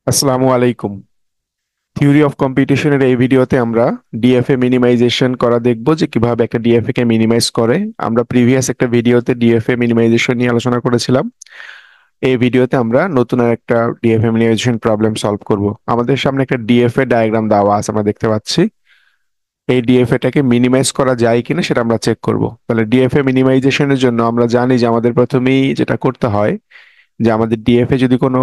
আসসালামু আলাইকুম। Theory of কম্পিটিশনের এই ভিডিওতে আমরা ডিএফএ মিনিমাইজেশন করা দেখব যে কিভাবে একটা ডিএফএ কে মিনিমাইজ করে। আমরা প্রিভিয়াস একটা ভিডিওতে ডিএফএ মিনিমাইজেশন নিয়ে আলোচনা করেছিলাম। এই ভিডিওতে আমরা নতুন আর একটা ডিএফএ মিনিমাইজেশন প্রবলেম সলভ করব। আমাদের সামনে একটা ডিএফএ ডায়াগ্রাম দেওয়া আছে, আমরা দেখতে পাচ্ছি। এই ডিএফএ টাকে মিনিমাইজ করা যায় কিনা সেটা আমরা চেক করব। তাহলে ডিএফএ মিনিমাইজেশনের জন্য আমরা জানি যে আমাদের প্রথমেই যেটা করতে হয় যে আমাদের ডিএফএ যদি কোনো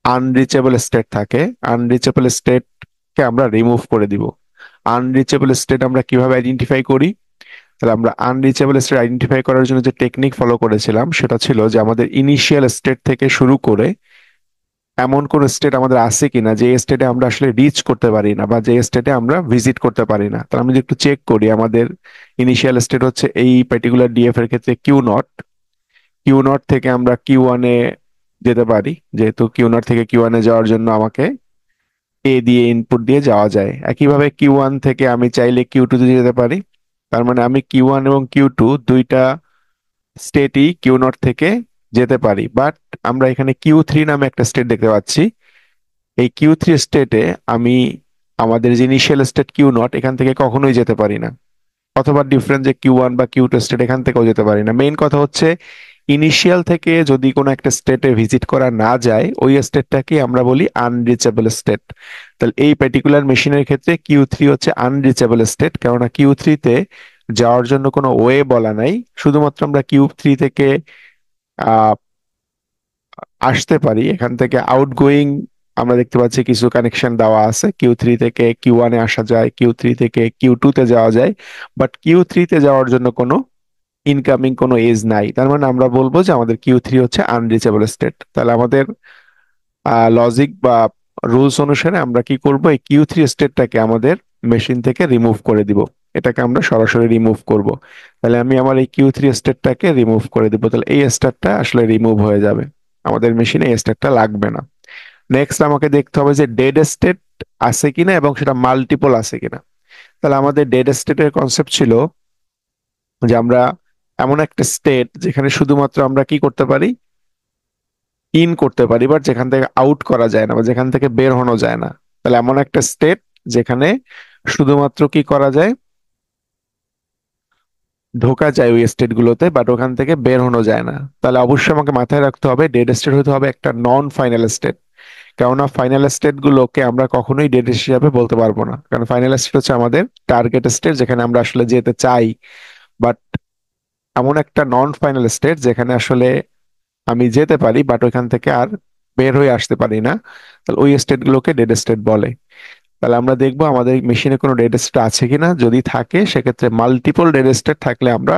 আনরিচেবল স্টেট থাকে, আনরিচেবল স্টেটকে আমরা রিমুভ করে দিব। আনরিচেবল স্টেট আমরা কিভাবে আইডেন্টিফাই করি? তাহলে আমরা আনরিচেবল স্টেট আইডেন্টিফাই করার জন্য যে টেকনিক ফলো করেছিলাম সেটা ছিল যে আমাদের ইনিশিয়াল স্টেট থেকে শুরু করে এমন কোন স্টেট আমাদের আছে কিনা যে স্টেটে আমরা আসলে রিচ করতে পারি না বা যে স্টেটে আমরা ভিজিট করতে পারি না। তাহলে আমি যদি একটু চেক করি, আমাদের ইনিশিয়াল স্টেট হচ্ছে এই পার্টিকুলার ডিএফ এর ক্ষেত্রে কিউ নট। কিউ নট থেকে আমরা কিউ ওয়ানে যেতে পারি, যেহেতু কিউ নট থেকে কিউ ওয়ানে যাওয়ার জন্য আমাকে এ দিয়ে ইনপুট দিয়ে যাওয়া যায়। একইভাবে কিউ ওয়ান থেকে আমি চাইলে কিউ টু তে যেতে পারি। তার মানে আমি কিউ ওয়ান এবং কিউ টু দুইটা স্টেটই কিউ নট থেকে যেতে পারি। বাট আমরা এখানে কিউ থ্রি নামে একটা স্টেট দেখতে পাচ্ছি। এই কিউ থ্রি স্টেটে আমি আমাদের যে ইনিশিয়াল স্টেট কিউ নট এখান থেকে কখনোই যেতে পারি না, অথবা ডিফারেন্ট যে কিউ ওয়ান বা কিউ টু স্টেট এখান থেকেও যেতে পারি না। মেইন কথা হচ্ছে ইনিশিয়াল থেকে যদি কোনো একটা স্টেটে ভিজিট করা না যায় ওই স্টেটটাকে আমরা বলি আনরিচেবল স্টেট। তাহলে এই পার্টিকুলার মেশিনের ক্ষেত্রে কিউ থ্রি হচ্ছে আনরিচেবল স্টেট, কেননা কিউ থ্রিতে যাওয়ার জন্য কোনো ওয়ে বলা নাই। শুধুমাত্র আমরা কিউ থ্রি থেকে আহ আসতে পারি, এখান থেকে আউটগোয়িং আমরা দেখতে পাচ্ছি কিছু কানেকশন দেওয়া আছে। কিউ থ্রি থেকে কিউ ওয়ানে আসা যায়, কিউ থ্রি থেকে কিউ টু তে যাওয়া যায়। বাট কিউ থ্রিতে যাওয়ার জন্য কোনো ইনকামিং কোনো এজ নাই। তার মানে আমরা বলবো যে আমাদের কিউ থ্রি হচ্ছে আনরিচেবল স্টেট। তাহলে আমাদের লজিক বা রুলস অনুসারে আমরা কি করব, এই কিউ থ্রি স্টেটটাকে আমাদের মেশিন থেকে রিমুভ করে দিব। এটাকে আমরা সরাসরি রিমুভ করব। তাহলে আমি আমার এই কিউ থ্রি স্টেটটাকে রিমুভ করে দিব। তাহলে এই স্টেটটা আসলে রিমুভ হয়ে যাবে, আমাদের মেশিনে এই স্টেটটা লাগবে না। নেক্সট আমাকে দেখতে হবে যে ডেড স্টেট আছে কিনা এবং সেটা মাল্টিপল আছে কিনা। তাহলে আমাদের ডেড স্টেটের কনসেপ্ট ছিল যে আমরা এমন একটা স্টেট যেখানে শুধুমাত্র আমরা কি করতে পারি, ইন করতে পারি, বাট যেখান থেকে আউট করা যায় না বা যেখান থেকে বের হনো যায় না। তাহলে এমন একটা স্টেট যেখানে শুধুমাত্র কি করা যায়, ঢোকা যায় ওই স্টেট গুলোতে, বাট ওখান থেকে বের হনো যায় না। তাহলে অবশ্যই আমাকে মাথায় রাখতে হবে ডেড স্টেট হতে হবে একটা নন ফাইনাল স্টেট। কেননা ফাইনাল স্টেট গুলোকে আমরা কখনোই ডেড হিসাবে বলতে পারবো না, কারণ ফাইনাল স্টেট হচ্ছে আমাদের টার্গেট স্টেট যেখানে আমরা আসলে যেতে চাই। বাট এমন একটা নন ফাইনাল স্টেট যেখানে আসলে আমি যেতে পারি বাট ওইখান থেকে আর বের হয়ে আসতে পারি না, তাহলে ওই স্টেট গুলোকে ডেড স্টেট বলে। তাহলে আমরা দেখবো আমাদের মেশিনে কোনো ডেড স্টেট আছে কিনা। যদি থাকে সেক্ষেত্রে মাল্টিপল ডেড স্টেট থাকলে আমরা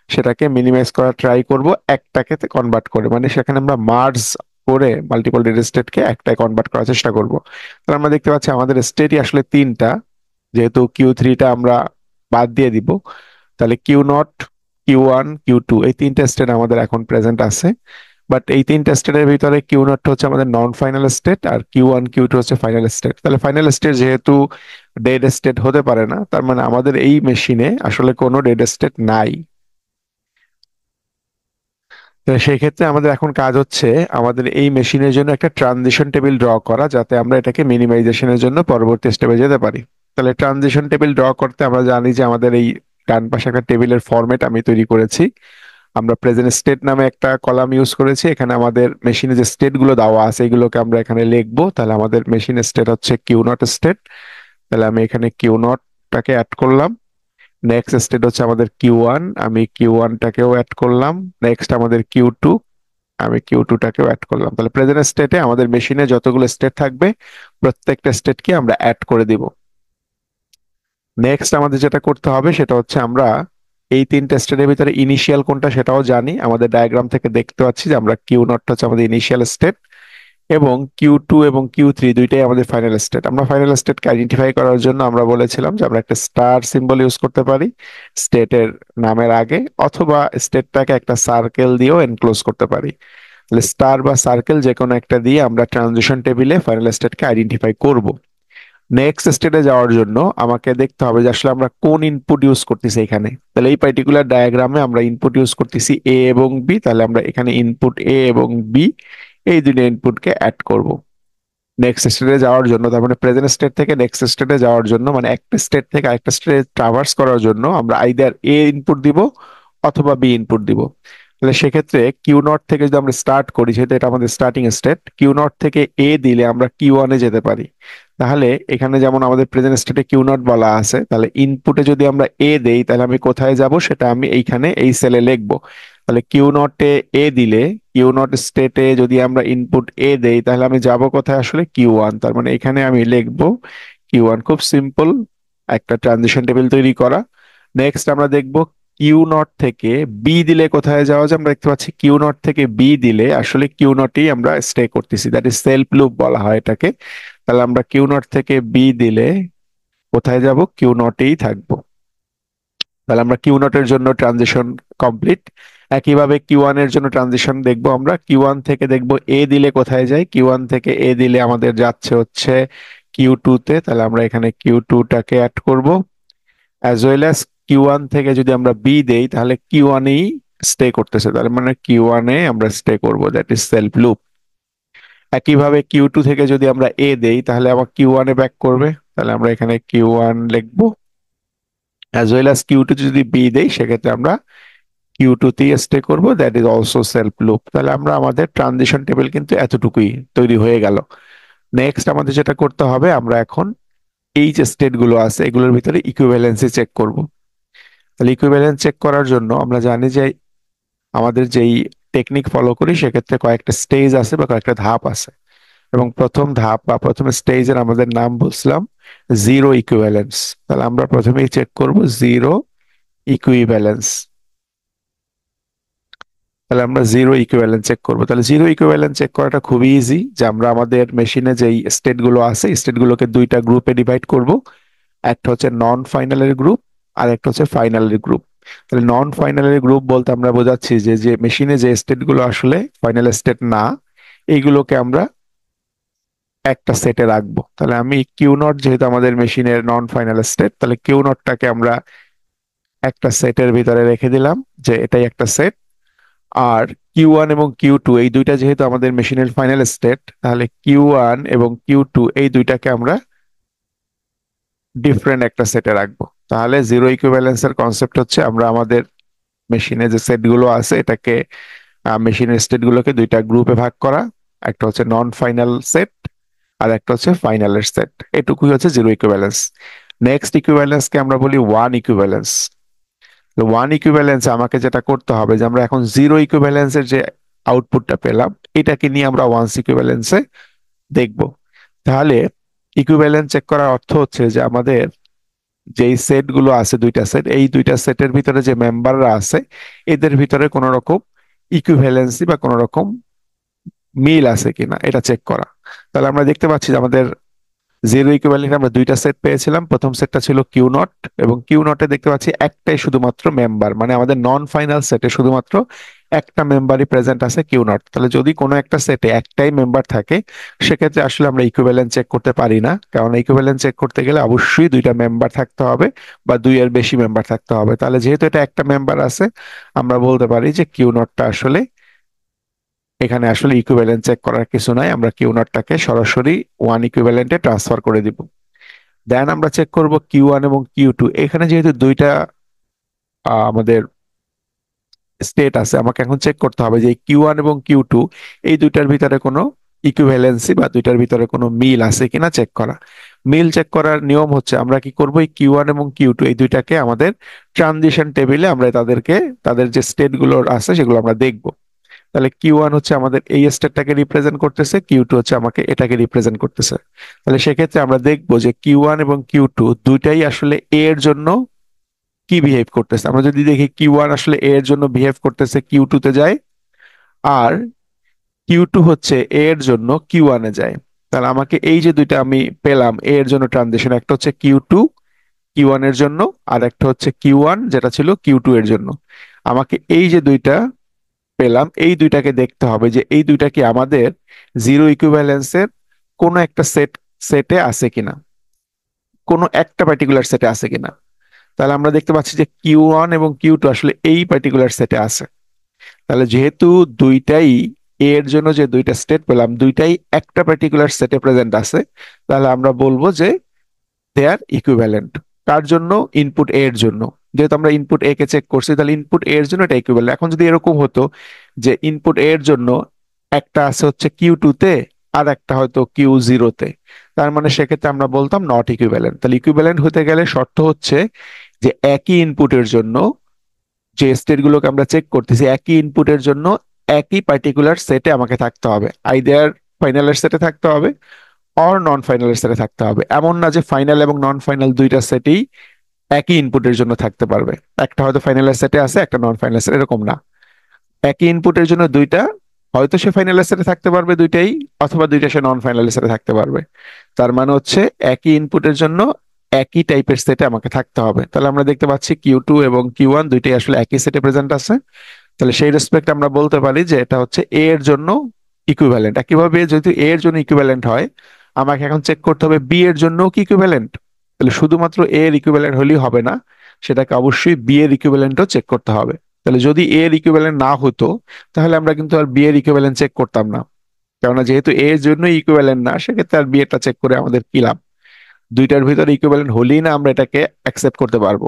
সেটাকে মিনিমাইজ করার ট্রাই করব, একটাকে কনভার্ট করে, মানে সেখানে আমরা মার্জ করে মাল্টিপল ডেড স্টেটকে একটায় কনভার্ট করার চেষ্টা করব। তাহলে আমরা দেখতে পাচ্ছি আমাদের স্টেটই আসলে তিনটা, যেহেতু কিউ থ্রিটা আমরা বাদ দিয়ে দিব। তাহলে Q naught, Q one, Q two এই তিনটা স্টেট আমাদের এখন প্রেজেন্ট আছে। বাট এই তিনটা স্টেটের ভিতরে কিউ নট হচ্ছে আমাদের নন ফাইনাল স্টেট আর কিউ ওয়ান কিউ টু হচ্ছে ফাইনাল স্টেট। তাহলে ফাইনাল স্টেট যেহেতু ডেড স্টেট হতে পারে না, তার মানে আমাদের এই মেশিনে আসলে কোনো ডেড স্টেট নাই। তো সেই ক্ষেত্রে আমাদের এখন কাজ হচ্ছে আমাদের এই মেশিনের জন্য একটা ট্রানজিশন টেবিল ড্র করা, যাতে আমরা এটাকে মিনিমাইজেশনের জন্য পরবর্তী স্টেপে যেতে পারি। তাহলে ট্রানজিশন টেবিল ড্র করতে আমরা জানি যে আমাদের এই ডান পাশে একটা টেবিলের ফরম্যাট আমি তৈরি করেছি। আমরা প্রেজেন্ট স্টেট নামে একটা কলাম ইউজ করেছি। এখানে আমাদের মেশিনে যে স্টেট গুলো দেওয়া আছে এগুলোকে আমরা এখানে লিখবো। তাহলে আমাদের মেশিনের স্টেট হচ্ছে কিউ নট স্টেট। তাহলে আমি এখানে কিউ নটটাকে অ্যাড করলাম। নেক্সট স্টেট হচ্ছে আমাদের কিউ ওয়ান, আমি কিউ ওয়ানটাকেও অ্যাড করলাম। নেক্সট আমাদের কিউ টু, আমি কিউ টুটাকেও অ্যাড করলাম। তাহলে প্রেজেন্ট স্টেটে আমাদের মেশিনে যতগুলো স্টেট থাকবে প্রত্যেকটা স্টেটকে আমরা অ্যাড করে দিব। নেক্সট আমাদের যেটা করতে হবে সেটা হচ্ছে আমরা এই তিনটা স্টেটের ভিতরে ইনিশিয়াল কোনটা সেটাও জানি। আমাদের ডায়াগ্রাম থেকে দেখতে পাচ্ছি যে আমরা কিউ নট হচ্ছে আমাদের ইনিশিয়াল স্টেট এবং কিউ টু এবং কিউ থ্রি দুইটাই আমাদের ফাইনাল স্টেট। আমরা ফাইনাল স্টেটকে আইডেন্টিফাই করার জন্য আমরা বলেছিলাম যে আমরা একটা স্টার সিম্বল ইউজ করতে পারি স্টেটের নামের আগে, অথবা স্টেটটাকে একটা সার্কেল দিয়েও এনক্লোজ করতে পারি। তাহলে স্টার বা সার্কেল যে কোনো একটা দিয়ে আমরা ট্রানজিশন টেবিলে ফাইনাল স্টেটকে আইডেন্টিফাই করব। নেক্সট স্টেটে যাওয়ার জন্য আমাকে দেখতে হবে যে আসলে আমরা কোন ইনপুট ইউজ করতেছি এখানে। তাহলে এই পার্টিকুলার ডায়াগ্রামে আমরা ইনপুট ইউজ করতেছি এ এবং বি। তাহলে আমরা এখানে ইনপুট এ এবং বি এই দুটো ইনপুটকে অ্যাড করব। নেক্সট স্টেটে যাওয়ার জন্য, তার মানে প্রেজেন্ট স্টেট থেকে নেক্সট স্টেটে যাওয়ার জন্য, মানে একটা স্টেট থেকে আরেকটা স্টেটে ট্রাভার্স করার জন্য আমরা আইদার এ ইনপুট দিব অথবা বি ইনপুট দিব। তাহলে সেক্ষেত্রে কিউ নট থেকে যদি আমরা স্টার্ট করি, যেহেতু এটা আমাদের স্টার্টিং স্টেট, কিউ নট থেকে এ দিলে আমরা কিউ ওয়ানে যেতে পারি। তাহলে এখানে যেমন আমাদের প্রেজেন্ট স্টেটে কিউ নট বলা আছে, তাহলে ইনপুটে যদি আমরা এ দেই তাহলে আমি কোথায় যাব সেটা আমি এইখানে এই সেলে লিখবো। তাহলে কিউ নটে এ দিলে, কিউ নট স্টেটে যদি আমরা ইনপুট এ দেই তাহলে আমি যাব কোথায়, আসলে কিউ ওয়ান। তার মানে এখানে আমি লিখবো কিউ ওয়ান। খুব সিম্পল একটা ট্রানজিশন টেবিল তৈরি করা। নেক্সট আমরা দেখব কিউ নট থেকে বি দিলে কোথায় যাওয়া যায়। আমরা দেখতে পাচ্ছি কিউ নট থেকে বি দিলে আসলে কিউ নটেই আমরা স্টে করতেছি, দ্যাট ইজ সেলফ লুপ বলা হয় এটাকে। তাহলে আমরা কিউ নট থেকে বি দিলে কোথায় যাব, কিউ নটেই থাকবো। তাহলে আমরা কিউ নট এর জন্য ট্রানজিশন কমপ্লিট। একইভাবে কিউ ওয়ান এর জন্য ট্রানজিশন দেখবো আমরা। কিউ ওয়ান থেকে দেখবো এ দিলে কোথায় যায়, কিউ ওয়ান থেকে এ দিলে আমাদের যাচ্ছে হচ্ছে কিউ টু তে। তাহলে আমরা এখানে কিউ টু টাকে অ্যাড করব। As well as Q one থেকে যদি আমরা বি দেই তাহলে কিউ ওয়ানেই স্টে করতেছে, তার মানে কিউ ওয়ানে আমরা স্টে করব, দ্যাট ইজ সেলফ লুপ। একইভাবে কিউ টু থেকে যদি আমরা এ দেই তাহলে আবার কিউ ওয়ানে ব্যাক করবে। তাহলে আমরা এখানে কিউ ওয়ান লিখবো। As well as Q two যদি বি দেই সেক্ষেত্রে আমরা কিউ টু তেই স্টে করবো, that is also self loop. তাহলে আমরা আমাদের ট্রানজিশন টেবিল কিন্তু এতটুকুই তৈরি হয়ে গেল। নেক্সট আমাদের যেটা করতে হবে, আমরা এখন এই যে স্টেট গুলো আছে এগুলোর ভিতরে ইকুইভ্যালেন্সি চেক করব। তাহলে ইকুইভ্যালেন্স চেক করার জন্য আমরা জানি যে আমাদের যেই টেকনিক ফলো করি সেক্ষেত্রে কয়েকটা স্টেজ আছে বা কয়েকটা ধাপ আছে, এবং প্রথম ধাপ বা প্রথম স্টেজের আমাদের নাম বলছিলাম জিরো ইকুইভ্যালেন্স। তাহলে আমরা প্রথমেই চেক করব জিরো ইকুইভ্যালেন্স। তাহলে আমরা জিরো ইকুইভ্যালেন্স চেক করবো। তাহলে জিরো ইকুইভ্যালেন্স চেক করাটা খুবই ইজি, যে আমরা আমাদের মেশিনে যেই স্টেট গুলো আছে স্টেট গুলোকে দুইটা গ্রুপে ডিভাইড করব। একটা হচ্ছে নন ফাইনালের গ্রুপ আর একটা হচ্ছে ফাইনালের গ্রুপ। তাহলে নন ফাইনালের গ্রুপ বলতে আমরা বোঝাচ্ছি যে যে মেশিনে যে স্টেট গুলো আসলে ফাইনাল স্টেট না, এইগুলোকে আমরা একটা সেটে রাখবো। তাহলে আমি কিউ নট, যেহেতু আমাদের মেশিনের নন ফাইনাল স্টেট, তাহলে কিউ নটটাকে আমরা একটা সেটের ভিতরে রেখে দিলাম, যে এটাই একটা সেট। আর কিউ ওয়ান এবং কিউ টু এই দুইটা যেহেতু আমাদের মেশিনের ফাইনাল স্টেট, তাহলে কিউ ওয়ান এবং কিউ টু এই দুইটাকে আমরা ডিফারেন্ট একটা সেটে রাখবো। তাহলে জিরো ইকুইভ্যালেন্সের কনসেপ্ট হচ্ছে আমরা আমাদের মেশিনে যে সেট গুলো আছে এটাকে, মেশিনের স্টেট গুলোকে দুইটা গ্রুপে ভাগ করা। একটা হচ্ছে নন ফাইনাল সেট আর একটা হচ্ছে ফাইনালের সেট। এটুকুই হচ্ছে জিরো ইকুইভ্যালেন্স। নেক্সট ইকুইভ্যালেন্সকে আমরা বলি ওয়ান ইকুইভ্যালেন্স। ওয়ান ইকুইভ্যালেন্সে আমাকে যেটা করতে হবে, যে আমরা এখন জিরো ইকুইভ্যালেন্সের যে আউটপুটটা পেলাম এটাকে নিয়ে আমরা ওয়ান্স ইকুইভ্যালেন্সে দেখব। তাহলে ইকুইভ্যালেন্স চেক করার অর্থ হচ্ছে যে আমাদের যেই সেট গুলো আছে, দুইটা সেট, এই দুইটা সেটের ভিতরে যে মেম্বাররা আছে এদের ভিতরে কোনো রকম ইকুইভ্যালেন্সি বা কোনো রকম মিল আছে কিনা এটা চেক করা। তাহলে আমরা দেখতে পাচ্ছি যে আমাদের জিরো ইকুইভ্যালেন্ট আমরা দুইটা সেট পেয়েছিলাম। প্রথম সেটটা ছিল কিউ নট, এবং কিউ নটে দেখতে পাচ্ছি একটাই শুধুমাত্র মেম্বার, মানে আমাদের নন ফাইনাল সেটে শুধুমাত্র একটা মেম্বারই প্রেজেন্ট আছে, কিউ নট। তাহলে যদি কোনো একটা সেটে একটাই মেম্বার থাকে সেক্ষেত্রে আসলে আমরা ইকুইভ্যালেন্ট চেক করতে পারি না, কারণ ইকুইভ্যালেন্ট চেক করতে গেলে অবশ্যই দুইটা মেম্বার থাকতে হবে বা দুই এর বেশি মেম্বার থাকতে হবে। তাহলে যেহেতু এটা একটা মেম্বার আছে, আমরা বলতে পারি যে কিউ নটটা আসলে, এখানে আসলে ইকুইভ্যালেন্ট চেক করার কিছু নাই, আমরা কিউ নটটাকে সরাসরি ওয়ান ইকুইভ্যালেন্টে ট্রান্সফার করে দিব। দেন আমরা চেক করব কিউ ওয়ান এবং কিউ টু। এখানে যেহেতু দুইটা আমাদের স্টেট আছে, আমাকে এখন চেক করতে হবে যে কিউ ওয়ান এবং কিউ টু এই দুইটার ভিতরে কোনো ইকুইভ্যালেন্সি বা দুইটার ভিতরে কোনো মিল আছে কিনা চেক করা। মিল চেক করার নিয়ম হচ্ছে আমরা কি করব, এই কিউ ওয়ান এবং কিউ টু এই দুইটাকে আমাদের ট্রানজিশন টেবিলে আমরা তাদেরকে, তাদের যে স্টেট গুলো আছে সেগুলো আমরা দেখব। তাহলে কিউ ওয়ান হচ্ছে আমাদের এই স্টেটটাকে রিপ্রেজেন্ট করতেছে, কিউ টু হচ্ছে আমাকে এটাকে রিপ্রেজেন্ট করতেছে। তাহলে সেক্ষেত্রে আমরা দেখবো যে কিউ ওয়ান এবং কিউ টু দুইটাই আসলে এ এর জন্য কি বিহেভ করতেছে। আমরা যদি দেখি কিউ ওয়ান আসলে এ এর জন্য বিহেভ করতেছে, কিউ টু তে যায়, আর কিউ টু হচ্ছে এ এর জন্য কিউ ওয়ানে যায়। তাহলে আমাকে এই যে দুইটা আমি পেলাম এ এর জন্য ট্রানজিশন, একটা হচ্ছে কিউ টু কিউ ওয়ান এর জন্য, আর একটা হচ্ছে কিউ ওয়ান যেটা ছিল কিউ টু এর জন্য। আমাকে এই যে দুইটা পেলাম এই দুইটাকে দেখতে হবে যে এই দুইটা কি আমাদের জিরো ইকুইভ্যালেন্সের কোনো একটা সেটে আছে কিনা, কোনো একটা পার্টিকুলার সেটে আছে কিনা। তাহলে আমরা দেখতে পাচ্ছি যে কিউ ওয়ান এবং কিউ টু আসলে এই পার্টিকুলার সেটে আছে। তাহলে যেহেতু দুইটাই এ এর জন্য যে দুইটা স্টেট পেলাম দুইটাই একটা পার্টিকুলার সেটে প্রেজেন্ট আছে, তাহলে আমরা বলবো যে দে আর ইকুইভ্যালেন্ট। কার জন্য? ইনপুট এ এর জন্য। যেহেতু আমরা ইনপুট এ কে চেক করছি, তাহলে ইনপুট এ এর জন্য এটা ইকুইভ্যালেন্ট। এখন যদি এরকম হতো যে ইনপুট এ এর জন্য একটা আছে হচ্ছে কিউ 2 তে, আর একটা হয়তো কিউ 0 তে, তার মানে সেক্ষেত্রে আমরা বলতাম নট ইকুইভ্যালেন্ট। তাহলে ইকুইভ্যালেন্ট হতে গেলে শর্ত হচ্ছে যে একই ইনপুটের জন্য যে স্টেট গুলোকে আমরা চেক করতেছি, একই ইনপুটের জন্য একই পার্টিকুলার সেটে আমাকে থাকতে হবে। আইদার ফাইনালের সেটে থাকতে হবে অর নন ফাইনালের সেটে থাকতে হবে। এমন না যে ফাইনাল এবং নন ফাইনাল দুইটা সেটেই একই ইনপুটের জন্য থাকতে পারবে, একটা হয়তো ফাইনালের সেটে আছে একটা নন ফাইনাল সেট, এরকম না। একই ইনপুটের জন্য দুইটা, হয়তো সে ফাইনালের সেটে থাকতে পারবে দুইটাই, অথবা দুইটা সে নন ফাইনালের সেটে থাকতে পারবে। তার মানে হচ্ছে একই ইনপুটের জন্য একই টাইপের সেটে আমাকে থাকতে হবে। তাহলে আমরা দেখতে পাচ্ছি কিউ 2 এবং কিউ 1 দুইটাই আসলে একই সেটে প্রেজেন্ট আছে। তাহলে সেই রেসপেক্ট আমরা বলতে পারি যে এটা হচ্ছে এ এর জন্য ইকুইভ্যালেন্ট। একইভাবে যেহেতু এ এর জন্য ইকুইভ্যালেন্ট হয়, আমাকে এখন চেক করতে হবে বি এর জন্য কি ইকুইভ্যালেন্ট। তাহলে শুধুমাত্র এ এর ইকুইভ্যালেন্ট হলেই হবে না, সেটাকে অবশ্যই বি এর ইকুইভ্যালেন্টও চেক করতে হবে। তাহলে যদি এ এর ইকুইভ্যালেন্ট না হতো, তাহলে আমরা কিন্তু আর বি এর ইকুইভ্যালেন্ট চেক করতাম না। কেননা যেহেতু এ এর জন্য ইকুইভ্যালেন্ট না, সেক্ষেত্রে আর বি এরটা চেক করে আমাদের কি লাভ? দুইটার ভিতরে ইকুইভ্যালেন্ট হলেই না আমরা এটাকে অ্যাকসেপ্ট করতে পারবো।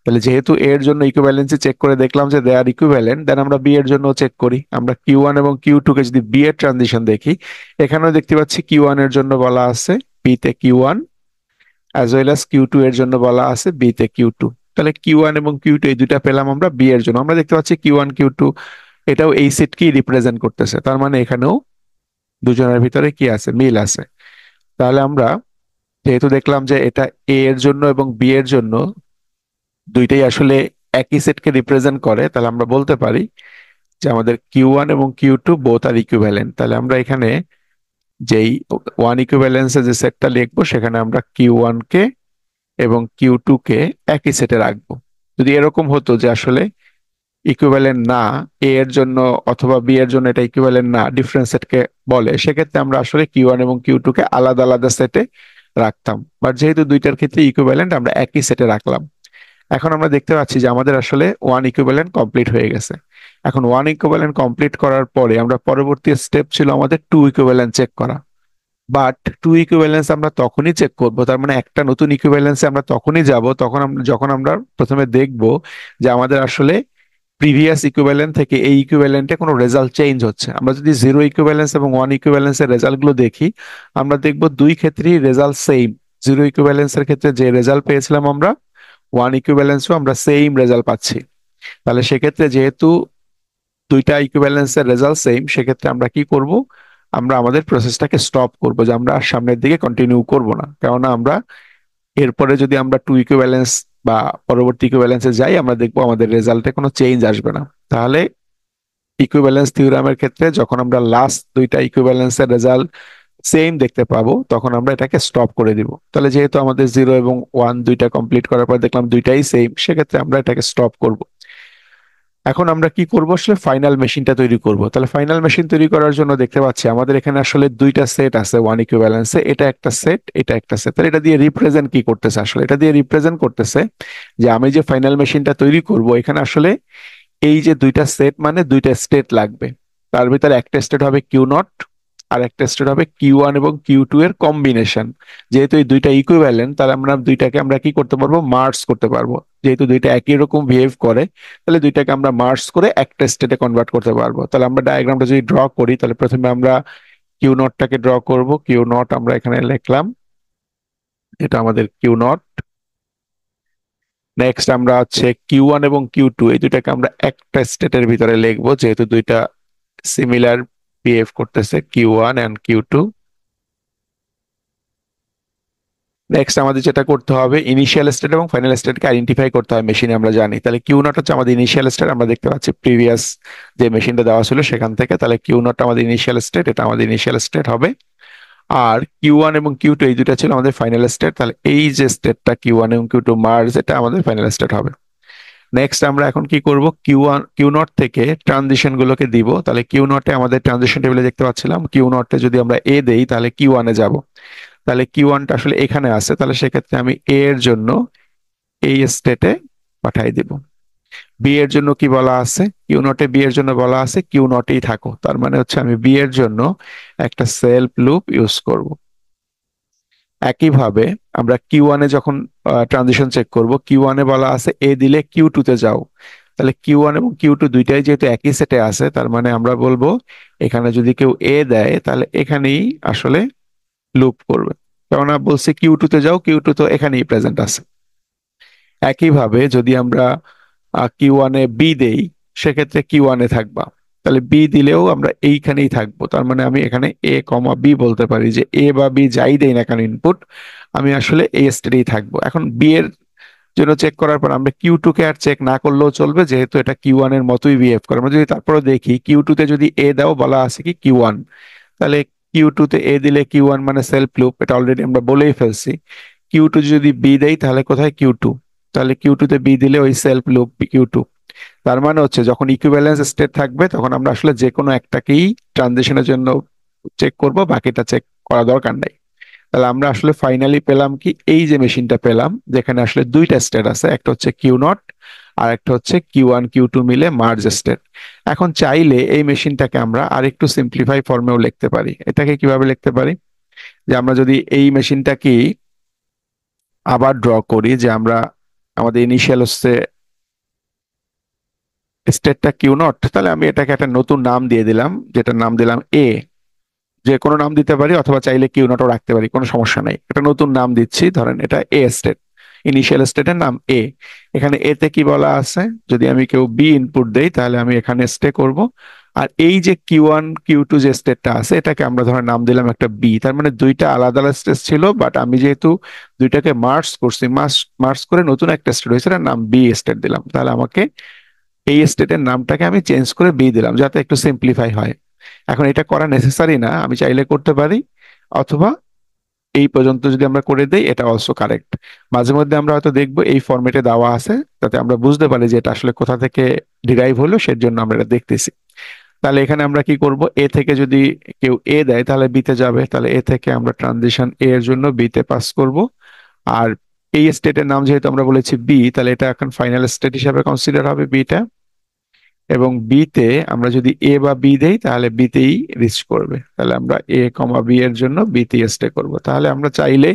তাহলে যেহেতু এ এর জন্য ইকুইভ্যালেন্সি চেক করে দেখলাম যে দে আর ইকুইভ্যালেন্ট, দেন আমরা বি এর জন্য চেক করি। আমরা কিউ 1 এবং কিউ 2 কে যদি বি এর ট্রানজিশন দেখি, এখানেও দেখতে পাচ্ছি কিউ 1 এর জন্য বলা আছে বি তে Q 1, as well as Q 2 এর জন্য বলা আছে বি তে কিউ 2। তাহলে কিউ 1 এবং কিউ 2 এই দুইটা পেলাম আমরা বি এর জন্য। আমরা দেখতে পাচ্ছি কিউ 1 কিউ 2 এটাও এই সেটকেই রিপ্রেজেন্ট করতেছে, তার মানে এখানেও দুজনের ভিতরে কি আছে? মিল আছে। তাহলে আমরা যেহেতু দেখলাম যে এটা এ এর জন্য এবং বি এর জন্য দুইটাই আসলে একই সেটকে রিপ্রেজেন্ট করে, তাহলে আমরা বলতে পারি যে আমাদের কিউ 1 এবং কিউ 2 বোথ আর ইকুইভ্যালেন্ট। তাহলে আমরা এখানে যেই ওয়ান ইকুইভ্যালেন্সে যে সেটটা লিখবো, সেখানে আমরা কিউ 1 কে এবং কিউ 2 কে একই সেটে রাখবো। যদি এরকম হতো যে আসলে ইকুইভ্যালেন্ট না, এ এর জন্য অথবা বি এর জন্য এটা ইকুইভ্যালেন্ট না, ডিফারেন্ট সেটকে বলে, সেক্ষেত্রে আমরা আসলে কিউ 1 এবং কিউ 2 কে আলাদা আলাদা সেটে রাখতাম। বাট যেহেতু দুইটার ক্ষেত্রে ইকুইভ্যালেন্ট, আমরা একই সেটে রাখলাম। এখন আমরা দেখতে পাচ্ছি যে আমাদের আসলে ওয়ান ইকুইভ্যালেন্ট কমপ্লিট হয়ে গেছে। এখন ওয়ান ইকুইভ্যালেন্ট কমপ্লিট করার পরে আমরা পরবর্তী স্টেপ ছিল আমাদের টু ইকুইভ্যালেন্ট চেক করা। বাট টু ইকুইভ্যালেন্স আমরা তখনই চেক করব, তার মানে একটা নতুন ইকুইভ্যালেন্সে আমরা তখনই যাব তখন যখন আমরা প্রথমে দেখব যে আমাদের আসলে প্রিভিয়াস ইকুইভ্যালেন্ট থেকে এই ইকুইভ্যালেন্টে কোনো রেজাল্ট চেঞ্জ হচ্ছে। আমরা যদি জিরো ইকুইভ্যালেন্স এবং ওয়ান ইকুইভ্যালেন্সের রেজাল্ট গুলো দেখি, আমরা দেখব দুই ক্ষেত্রেই রেজাল্ট সেম। জিরো ইকুইভ্যালেন্সের ক্ষেত্রে যে রেজাল্ট পেয়েছিলাম আমরা, ওয়ান ইকুইভ্যালেন্সও আমরা সেম রেজাল্ট পাচ্ছি। তাহলে সেক্ষেত্রে যেহেতু দুইটা ইকুইভ্যালেন্সের রেজাল্ট সেম, সেক্ষেত্রে আমরা কি করব? আমরা আমাদের প্রসেসটাকে স্টপ করব, যে আমরা আর সামনের দিকে কন্টিনিউ করব না। কেননা আমরা এরপরে যদি আমরা টু ইকুইভ্যালেন্স বা পরবর্তী ইকুইভ্যালেন্সে যাই, আমরা দেখবো আমাদের রেজাল্টে কোনো চেঞ্জ আসবে না। তাহলে ইকুইভ্যালেন্স থিওরামের ক্ষেত্রে যখন আমরা লাস্ট দুইটা ইকুইভ্যালেন্সের রেজাল্ট সেম দেখতে পাবো, তখন আমরা এটাকে স্টপ করে দিব। তাহলে যেহেতু আমাদের জিরো এবং ওয়ান দুইটা কমপ্লিট করার পর দেখলাম দুইটাই সেম, সেক্ষেত্রে আমরা এটাকে স্টপ করব। এখন আমরা কি করব? আসলে ফাইনাল মেশিনটা তৈরি করব। তাহলে ফাইনাল মেশিন তৈরি করার জন্য দেখতে পাচ্ছি আমাদের এখানে আসলে দুইটা সেট আছে ওয়ান ইকুইভ্যালেন্সে, এটা একটা সেট, এটা একটা সেট। তাহলে এটা দিয়ে রিপ্রেজেন্ট কি করতেছে? আসলে এটা দিয়ে রিপ্রেজেন্ট করতেছে যে আমি যে ফাইনাল মেশিনটা তৈরি করব, এখানে আসলে এই যে দুইটা সেট মানে দুইটা স্টেট লাগবে। তার ভিতরে একটা স্টেট হবে কিউ 0, আর একটা স্টেট হবে কিউ 1 এবং কিউ 2 এর কম্বিনেশন। যেহেতু এই দুইটা ইকুইভ্যালেন্ট, তাহলে আমরা দুইটাকে আমরা কি করতে পারবো? মার্জ করতে পারবো। যেহেতু দুইটা একই রকম বিহেভ করে, তাহলে দুইটাকে আমরা মার্জ করে একটা স্টেটে কনভার্ট করতে পারবো। তাহলে আমরা ডায়াগ্রামটা যদি ড্র করি, তাহলে প্রথমে আমরা কিউ 0টাকে ড্র করব। কিউ 0 আমরা এখানে লিখলাম, এটা আমাদের কিউ 0। নেক্সট আমরা হচ্ছে কিউ 1 এবং কিউ 2 এই দুইটাকে আমরা একটা স্টেটের ভিতরে লিখবো, যেহেতু দুইটা সিমিলার বিহেভ করতেছে, কিউ 1 এন্ড কিউ 2। নেক্সট আমাদের যেটা করতে হবে, ইনিশিয়াল স্টেট এবং ফাইনাল স্টেটকে আইডেন্টিফাই করতে হয় মেশিনে, আমরা জানি। তাহলে কিউ 0 হচ্ছে আমাদের ইনিশিয়াল স্টেট, আমরা দেখতে পাচ্ছি প্রিভিয়াস যে মেশিনটা দেওয়া ছিল সেখান থেকে। তাহলে কিউ 0 আমাদের ইনিশিয়াল স্টেট, এটা আমাদের ইনিশিয়াল স্টেট হবে। আর কিউ 1 এবং কিউ 2 এই দুইটা ছিল আমাদের ফাইনাল স্টেট। তাহলে এই যে স্টেটটা কিউ 1 এবং কিউ 2 মার্জ, এটা আমাদের ফাইনাল স্টেট হবে। নেক্সট আমরা এখন কি করব? কিউ 0 থেকে ট্রানজিশন গুলোকে দিব। তাহলে কিউ 0-এ আমাদের ট্রানজিশন টেবিলে দেখতে পাচ্ছিলাম কিউ 0-এ যদি আমরা এ দেই, তাহলে কিউ 1-এ যাব। তাহলে কিউ 1টা আসলে এখানে আছে, তাহলে সেক্ষেত্রে আমি এ এর জন্য এই স্টেটে পাঠাই দিব। বি এর জন্য কি বলা আছে, কিউ নটে বি এর জন্য বলা আছে কিউ নটেই থাকো, তার মানে হচ্ছে আমি বি এর জন্য একটা সেলফ লুপ ইউজ করব। একইভাবে আমরা কিউ ওয়ানে যখন ট্রানজিশন চেক করব, কিউ ওয়ানে বলা আছে এ দিলে কিউ টু তে যাও, তাহলে কিউ ওয়ান এবং কিউ টু দুইটাই যেহেতু একই সেটে আছে, তার মানে আমরা বলবো এখানে যদি কেউ এ দেয় তাহলে এখানেই আসলে লুপ করবে, কেননা বলছে কিউ টু তে যাও, কিউ টু তো এখানেই প্রেজেন্ট আছে। একইভাবে যদি আমরা কিউ ওয়ানে বি দেই, সেক্ষেত্রে কিউ ওয়ানে থাকবা, তাহলে বি দিলেও আমরা এইখানেই থাকবো, তার মানে আমি এখানে এ কমা বি বলতে পারি যে এ বা বি যাই দেই না কেন ইনপুট, আমি আসলে এই স্টেটেই থাকবো। এখন বি এর জন্য চেক করার পর আমরা কিউ টু কে আর চেক না করলেও চলবে, যেহেতু এটা কিউ ওয়ান এর মতোই বিহেভ করে। আমরা যদি তারপরে দেখি কিউ টু তে যদি এ দাও, বলা আছে কি কিউ ওয়ান, তাহলে কিউ টু তে এ দিলে কিউ ওয়ান মানে সেলফ লুপ, এটা অলরেডি আমরা বলেই ফেলছি। কিউ টু যদি বি দেই তাহলে কোথায় কিউ টু, তাহলে কিউ টু তে বি দিলে ওই সেলফ লুপ কিউ টু। তার মানে হচ্ছে যখন ইকুইভ্যালেন্স স্টেট থাকবে তখন আমরা আসলে যে কোনো একটাকেই ট্রানজিশনের জন্য চেক করব, বাকিটা চেক করা দরকার নাই। তাহলে আমরা আসলে ফাইনালি পেলাম কি, এই যে মেশিনটা পেলাম যেখানে আসলে দুইটা স্টেট আছে, একটা হচ্ছে কিউ নট আর একটা হচ্ছে কিউ ওয়ান কিউ টু মিলে মার্জ স্টেট। এখন চাইলে এই মেশিনটাকে আমরা আরেকটু সিম্পলিফাই ফর্মেও লিখতে পারি। এটাকে কিভাবে লিখতে পারি, যে আমরা যদি এই মেশিনটাকে আবার ড্র করি, যে আমরা আমাদের ইনিশিয়াল হচ্ছে স্টেটটা কিউ নট, তাহলে আমি এটাকে একটা নতুন নাম দিয়ে দিলাম, যেটার নাম দিলাম এ। যে কোনো নাম দিতে পারি অথবা চাইলে কিউ নটও রাখতে পারি, কোনো সমস্যা নাই। একটা নতুন নাম দিচ্ছি, ধরেন এটা এ স্টেট, ইনিশিয়াল স্টেটের নাম এ। এখানে এ তে কি বলা আছে, যদি আমি কেউ বি ইনপুট দেই তাহলে আমি এখানে স্টে করব। আর এই যে কিউ ওয়ান কিউ টু যে স্টেটটা আছে, এটাকে আমরা ধরেন নাম দিলাম একটা বি। তার মানে দুইটা আলাদা আলাদা স্টেট ছিল, বাট আমি যেহেতু দুইটাকে মার্জ করছি, মার্জ করে নতুন একটা স্টেট হয়েছে, এটার নাম বি স্টেট দিলাম। তাহলে আমাকে এই স্টেটের নামটাকে আমি চেঞ্জ করে বি দিলাম, যাতে একটু সিম্পলিফাই হয়। এখন এটা করা নেসেসারি না, আমি চাইলে করতে পারি, অথবা এই পর্যন্ত যদি আমরা করে দেই এটা অলসো কারেক্ট। মাঝে মধ্যে আমরা হয়তো দেখবো এই ফরম্যাটে দেওয়া আছে, তাতে আমরা বুঝতে পারি যে এটা আসলে কোথা থেকে ডিরাইভ হলো, সেজন্য আমরা এটা দেখতেছি। তাহলে এখানে আমরা কি করব, এ থেকে যদি কেউ এ দেয় তাহলে বি তে যাবে, তাহলে এ থেকে আমরা ট্রানজিশন এ এর জন্য বি তে পাস করব। আর এই স্টেটের নাম যেহেতু আমরা বলেছি বি, তাহলে এটা এখন ফাইনাল স্টেট হিসাবে কনসিডার হবে বিটা। এবং বি তে আমরা যদি এ বা বি দেই তাহলে বি তেই রিচ করবে, তাহলে আমরা এ কমা বি এর জন্য বি তে স্টে করব। তাহলে আমরা চাইলে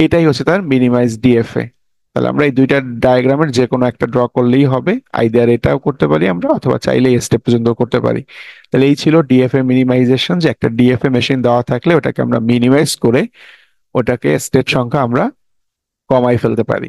এটাই হচ্ছে তার মিনিমাইজ ডিএফএ। তাহলে আমরা এই দুইটা ডায়াগ্রামের যে কোনো একটা ড্র করলেই হবে, আইদার এটাও করতে পারি আমরা, অথবা চাইলে এই স্টেপ পর্যন্ত করতে পারি। তাহলে এই ছিল ডিএফএ মিনিমাইজেশন, যে একটা ডিএফএ মেশিন দেওয়া থাকলে ওটাকে আমরা মিনিমাইজ করে ওটাকে স্টেট সংখ্যা আমরা কমাই ফেলতে পারি।